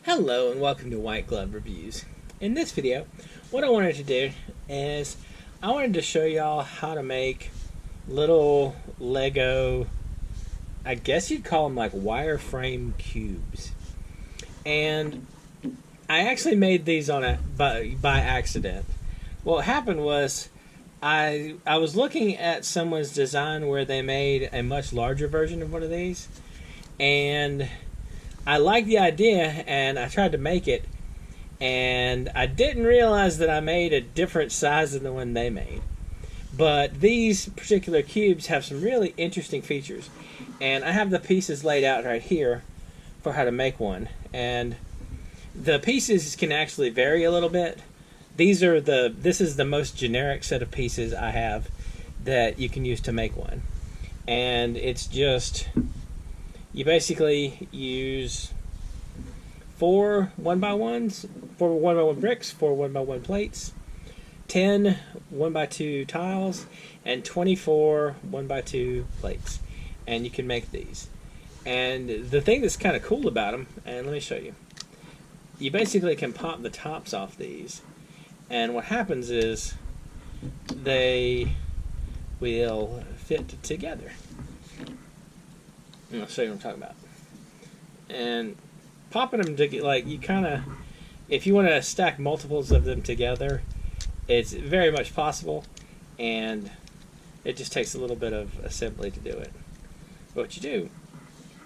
Hello and welcome to White Glove Reviews. In this video, what I wanted to do is I wanted to show y'all how to make little Lego, I guess you'd call them like wireframe cubes. And I actually made these by accident. What happened was I was looking at someone's design where they made a much larger version of one of these, and I liked the idea and I tried to make it, and I didn't realize that I made a different size than the one they made. But these particular cubes have some really interesting features, and I have the pieces laid out right here for how to make one. And the pieces can actually vary a little bit. This is the most generic set of pieces I have that you can use to make one. And it's just, you basically use 4 1x1s, 4 1x1 bricks, 4 1x1 plates, 10 1x2 tiles, and 24 1x2 plates. And you can make these. And the thing that's kind of cool about them, and let me show you. You basically can pop the tops off these, and what happens is they will fit together. And I'll show you what I'm talking about. And popping them together, like, you kind of, if you want to stack multiples of them together, it's very much possible, and it just takes a little bit of assembly to do it. But what you do,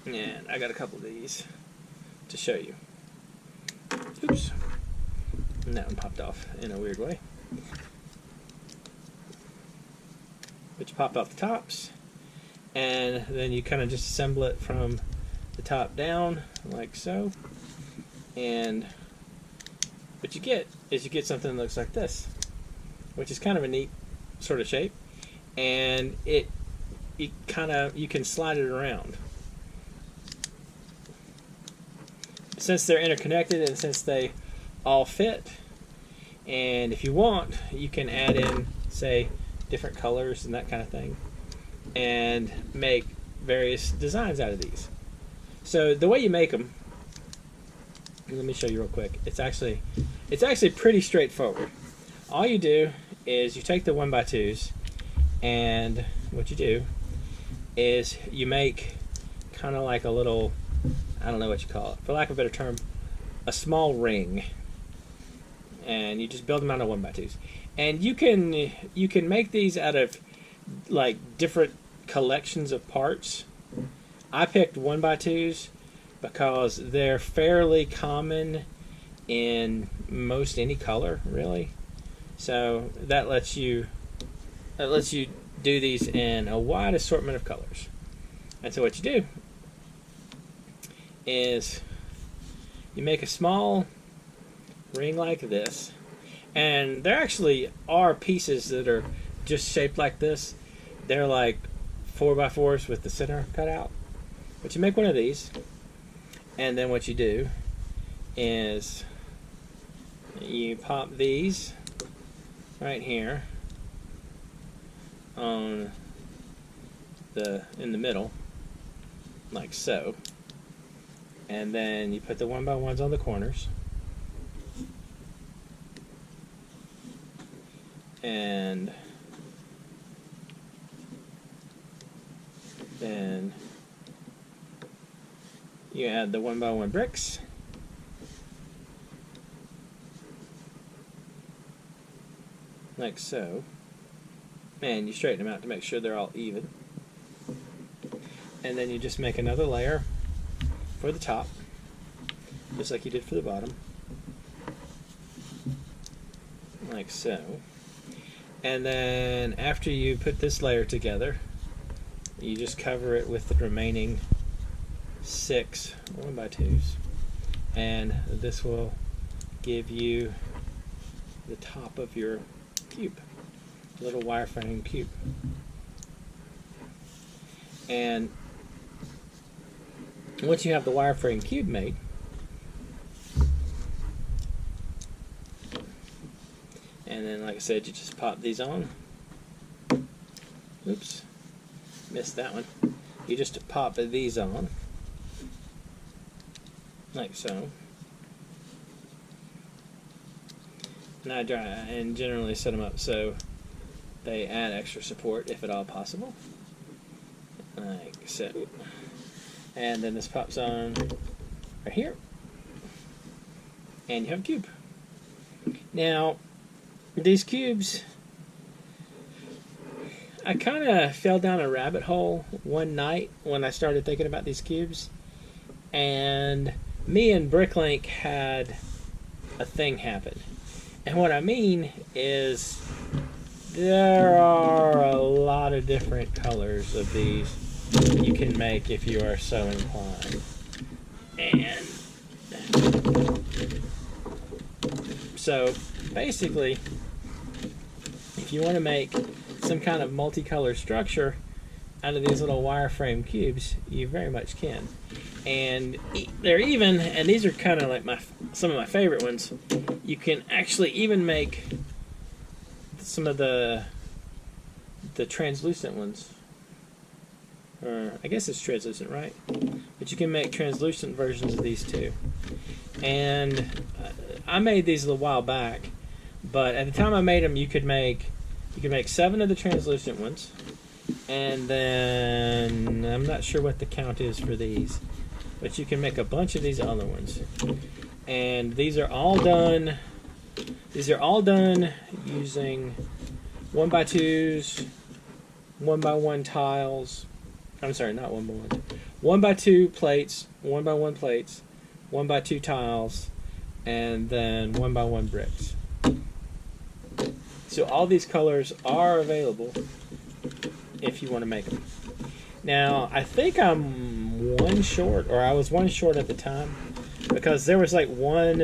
and I got a couple of these to show you. Oops. And that one popped off in a weird way. But you pop off the tops, and then you kind of just assemble it from the top down, like so. And what you get is something that looks like this, which is kind of a neat sort of shape. And you can slide it around. Since they're interconnected and since they all fit, and if you want, you can add in, say, different colors and that kind of thing, and make various designs out of these. So the way you make them, let me show you real quick. It's actually pretty straightforward. All you do is you take the 1x2s, and what you do is you make kind of like a little, I don't know what you call it, for lack of a better term, a small ring. And you just build them out of 1x2s. And you can make these out of like different collections of parts. I picked 1x2s because they're fairly common in most any color, really. So that lets you do these in a wide assortment of colors. And so what you do is you make a small ring like this, and there actually are pieces that are just shaped like this. They're like 4x4s with the center cut out. But you make one of these, and then what you do is you pop these right here in the middle, like so, and then you put the 1x1s on the corners, and then you add the 1x1 bricks, like so, and you straighten them out to make sure they're all even, and then you just make another layer for the top, just like you did for the bottom, like so. And then after you put this layer together, you just cover it with the remaining 6 1x2s, and this will give you the top of your cube, a little wireframe cube. And once you have the wireframe cube made, and then, like I said, you just pop these on. Oops, missed that one. You just pop these on, like so. and I generally set them up so they add extra support if at all possible, like so. And then this pops on right here, and you have a cube. Now, these cubes, I kind of fell down a rabbit hole one night when I started thinking about these cubes, and me and Bricklink had a thing happen. And what I mean is there are a lot of different colors of these you can make if you are so inclined. And so basically, if you want to make some kind of multicolor structure out of these little wireframe cubes, you very much can. And they're even, and these are kind of like some of my favorite ones, you can actually even make some of the translucent ones. Or I guess it's translucent, right? But you can make translucent versions of these too. And I made these a little while back, but at the time I made them, you could make 7 of the translucent ones, and then I'm not sure what the count is for these, but you can make a bunch of these other ones. And these are all done. These are all done using 1x2s, 1x1 tiles. I'm sorry, not 1x1. 1x2 plates, 1x1 plates, 1x2 tiles, and then 1x1 bricks. So all these colors are available if you want to make them. Now, I think I'm one short, or I was one short at the time, because there was like one,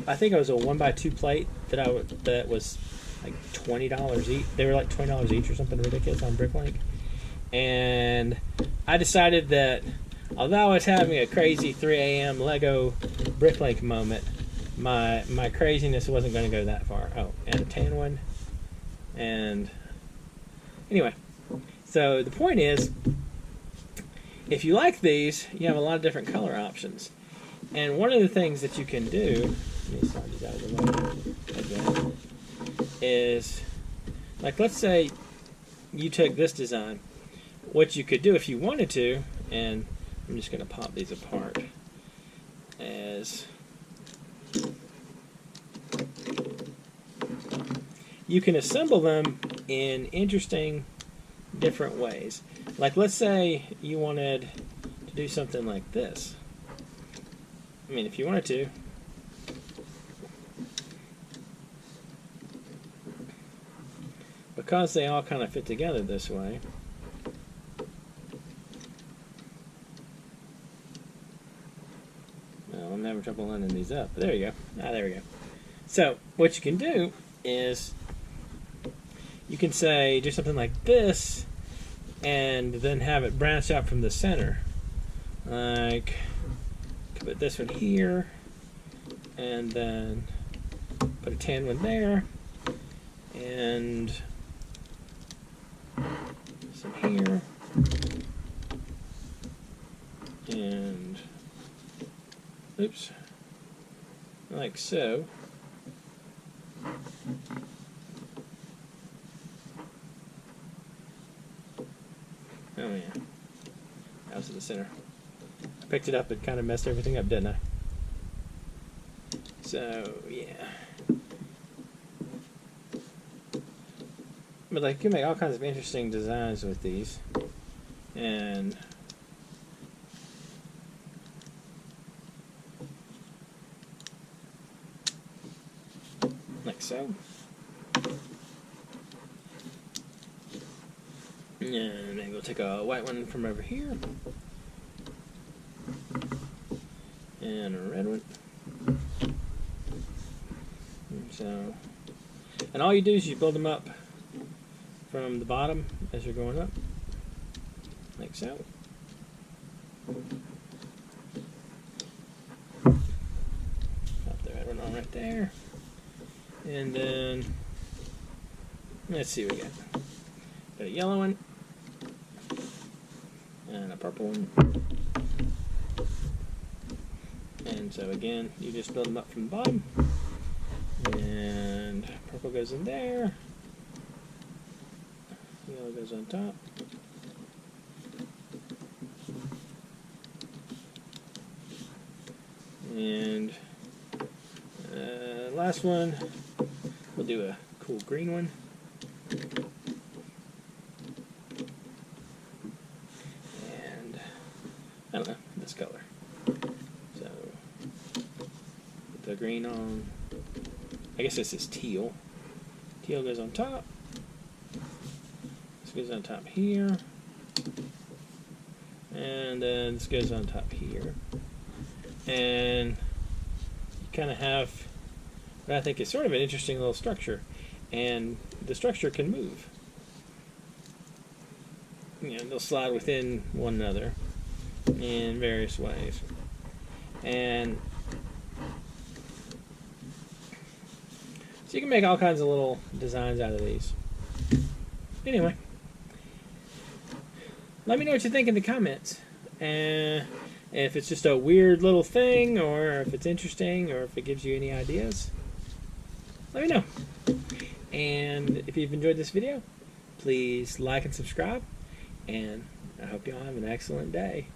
I think it was a 1x2 plate that was like $20 each. They were like $20 each or something ridiculous on Bricklink. And I decided that although I was having a crazy 3 a.m. Lego Bricklink moment, my craziness wasn't going to go that far. Oh, and a tan one. And anyway, so the point is, if you like these, you have a lot of different color options. And one of the things that you can do, let me slide these out of the way again, is, like, let's say you took this design. What you could do if you wanted to, and I'm just going to pop these apart, is you can assemble them in interesting different ways. Like, let's say you wanted to do something like this. I mean, if you wanted to, because they all kind of fit together this way, well, I'm having trouble lining these up, but there you go. There we go. So what you can do is you can say do something like this and then have it branch out from the center. Like, put this one here and then put a tan one there and some here and oops, like so. Oh yeah, that was in the center. I picked it up and kind of messed everything up, didn't I? So yeah, but like, you can make all kinds of interesting designs with these, and like so. And maybe we'll take a white one from over here and a red one. So, and all you do is you build them up from the bottom as you're going up, like so. Pop the red one on right there, and then let's see what we got. Got a yellow one and a purple one. And so again, you just build them up from the bottom And purple goes in there. Yellow goes on top. And last one, we'll do a cool green one. And I don't know, this color. So put the green on. I guess this is teal. Teal goes on top. This goes on top here. And then this goes on top here. And you kind of have what I think is sort of an interesting little structure. And the structure can move. You know, they'll slide within one another in various ways. And so you can make all kinds of little designs out of these. Anyway, let me know what you think in the comments. And if it's just a weird little thing, or if it's interesting, or if it gives you any ideas, let me know. And if you've enjoyed this video, please like and subscribe. And I hope you all have an excellent day.